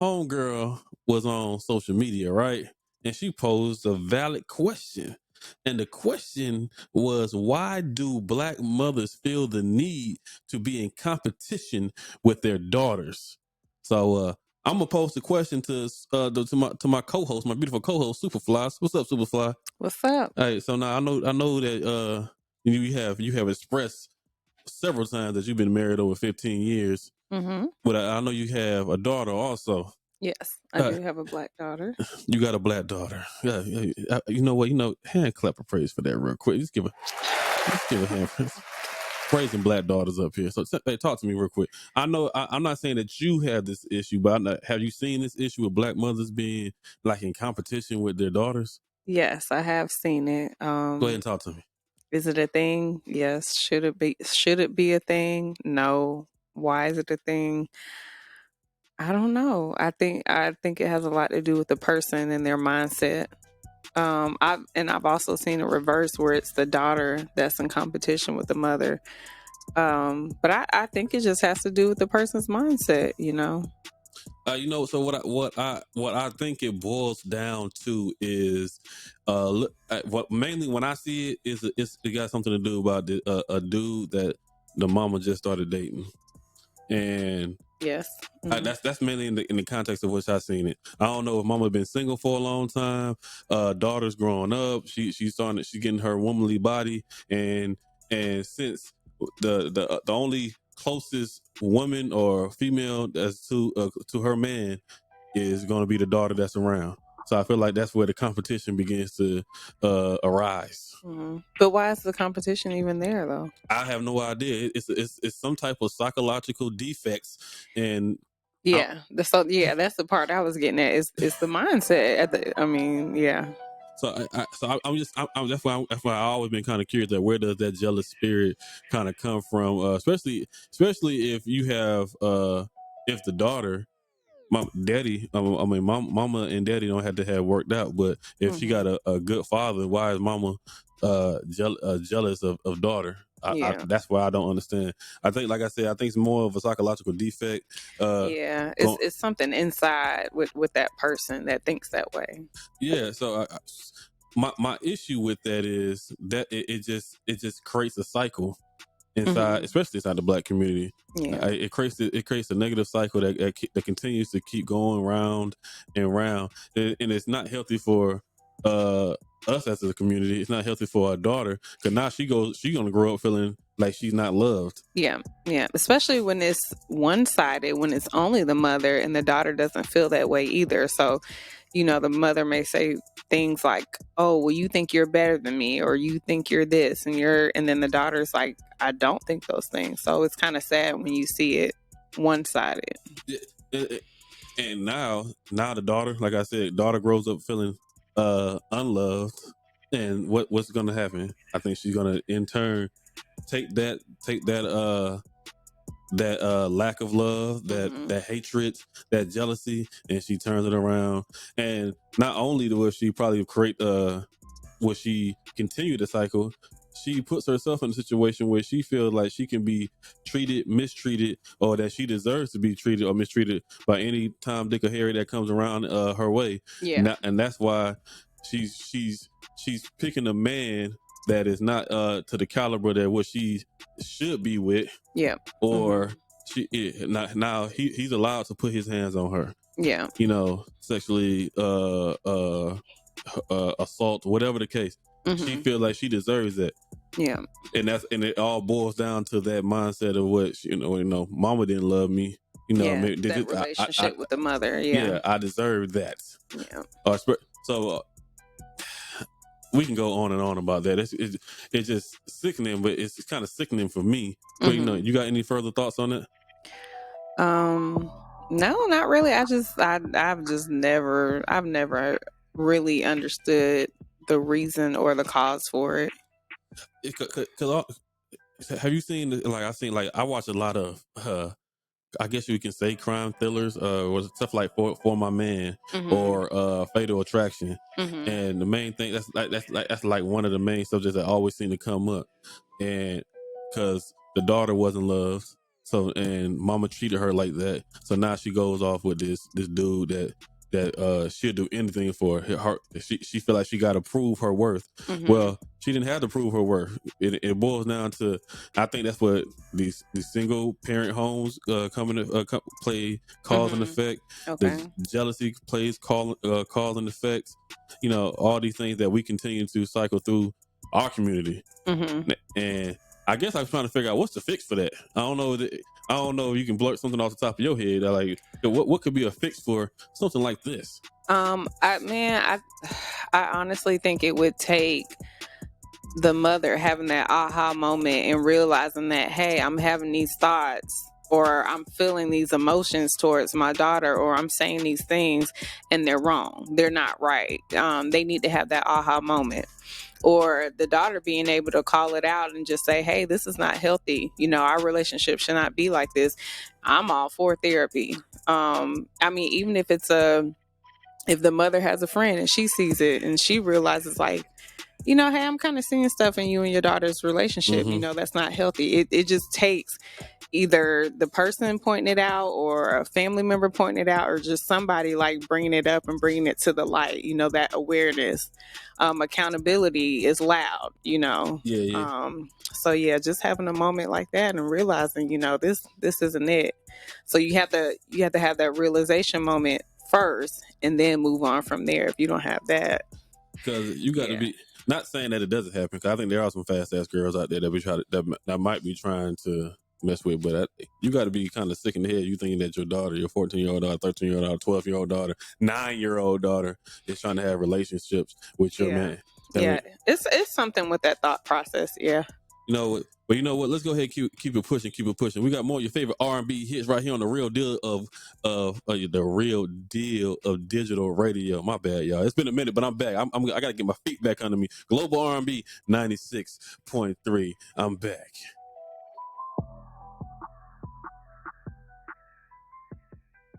Homegirl was on social media, right? And she posed a valid question. And the question was, why do black mothers feel the need to be in competition with their daughters? So I'm gonna pose the question to my co-host, my beautiful co-host, Superfly. What's up, Superfly? What's up? Hey, so now I know that you have expressed several times that you've been married over 15 years, Mm-hmm. but I know you have a daughter also. Yes, I Uh, do have a black daughter. you got a black daughter. Yeah, you know what? Hand clap of praise for that real quick. Just give a hand praising black daughters up here. So hey, talk to me real quick. I know I'm not saying that you have this issue, but have you seen this issue with black mothers being like in competition with their daughters? Yes, I have seen it. Go ahead and talk to me. Is it a thing? Yes. Should it be? Should it be a thing? No. Why is it a thing? I don't know. I think it has a lot to do with the person and their mindset. I've also seen a reverse where it's the daughter that's in competition with the mother. But I think it just has to do with the person's mindset. So what I think it boils down to is, what mainly when I see it is it got something to do about a dude that the mama just started dating, and Yes. Mm-hmm. that's mainly in the context of which I seen it. I don't know if mama been single for a long time, daughter's growing up, she's getting her womanly body, and since the only closest woman or female that's to her man is going to be the daughter that's around. So I feel like that's where the competition begins to arise. Mm-hmm. But why is the competition even there, though? I have no idea. It's some type of psychological defects, and I, That's the part I was getting at. It's the mindset. Yeah. That's why I always been kind of curious that where does that jealous spirit kind of come from, especially if you have if the daughter, mama and daddy don't have to have worked out, but if she got a good father, why is mama jealous of daughter? Yeah. That's why I don't understand. I think, like I said, I think it's more of a psychological defect. Yeah. It's Go, it's something inside with that person that thinks that way. yeah. So my issue with that is that it just creates a cycle inside, especially inside the black community. Yeah. It creates a negative cycle that continues to keep going round and round, and it's not healthy for us as a community. It's not healthy for our daughter, because now she's gonna grow up feeling like she's not loved. Yeah. Yeah. Especially when it's one sided, when it's only the mother and the daughter doesn't feel that way either. So, the mother may say things like, "Oh, well, you think you're better than me, or you think you're this, and then the daughter's like, I don't think those things." So it's kind of sad when you see it one sided. And now the daughter, like I said, daughter grows up feeling unloved, and what's gonna happen? I think she's gonna in turn take that lack of love, that hatred, that jealousy, and she turns it around. And not only will she probably will she continue the cycle, she puts herself in a situation where she feels like she can be mistreated, or that she deserves to be treated or mistreated by any Tom, Dick, or Harry that comes around her way. Yeah. And that's why she's picking a man that is not to the caliber that what she should be with, Yeah. or now he's allowed to put his hands on her, Yeah. sexually assault, whatever the case. She feels like she deserves it. Yeah. And it all boils down to that mindset of what mama didn't love me, that relationship with the mother. Yeah. I deserve that. Yeah. So we can go on and on about that. It's just sickening, but it's kind of sickening for me. But you got any further thoughts on it? No, not really. I've never really understood the reason or the cause for it. Have you seen, I watch a lot of I guess you can say crime thrillers, or stuff like For My Man, or Fatal Attraction. And the main thing that's like one of the main subjects that always seem to come up, and because the daughter wasn't loved, So and mama treated her like that. So now she goes off with this dude that she'll do anything for her. She feel like she got to prove her worth. Mm-hmm. Well, she didn't have to prove her worth. It boils down to, I think that's what these single parent homes coming to play cause and Mm-hmm. effect. The Okay. jealousy plays cause and effects. All these things that we continue to cycle through our community. Mm-hmm. And I guess I was trying to figure out what's the fix for that. I don't know if you can blurt something off the top of your head. Like, what could be a fix for something like this? I honestly think it would take the mother having that aha moment and realizing that, hey, I'm having these thoughts or I'm feeling these emotions towards my daughter or I'm saying these things and they're wrong. They're not right. They need to have that aha moment. Or the daughter being able to call it out and just say, hey, this is not healthy. Our relationship should not be like this. I'm all for therapy. I mean, even if the mother has a friend and she sees it and she realizes like, hey, I'm kind of seeing stuff in you and your daughter's relationship, Mm-hmm. that's not healthy. It just takes either the person pointing it out or a family member pointing it out or just somebody like bringing it up and bringing it to the light, that awareness. Accountability is loud. Yeah, yeah. So yeah, just having a moment like that and realizing, this isn't it. So you have to have that realization moment first and then move on from there. If you don't have that, Because you got to yeah. be, not saying that it doesn't happen. Because I think there are some fast ass girls out there that that might be trying to mess with. But you got to be kind of sick in the head. You thinking that your daughter, your 14-year-old daughter, 13-year-old daughter, 12-year-old daughter, 9-year-old daughter is trying to have relationships with your Yeah. man. I Yeah. mean, It's something with that thought process. Yeah. you know what? But you know what? Let's go ahead and keep it pushing, keep it pushing. We got more of your favorite R&B hits right here on the real deal the real deal of digital radio. My bad, y'all. It's been a minute, but I'm back. I gotta get my feet back under me. Global R&B 96.3. I'm back.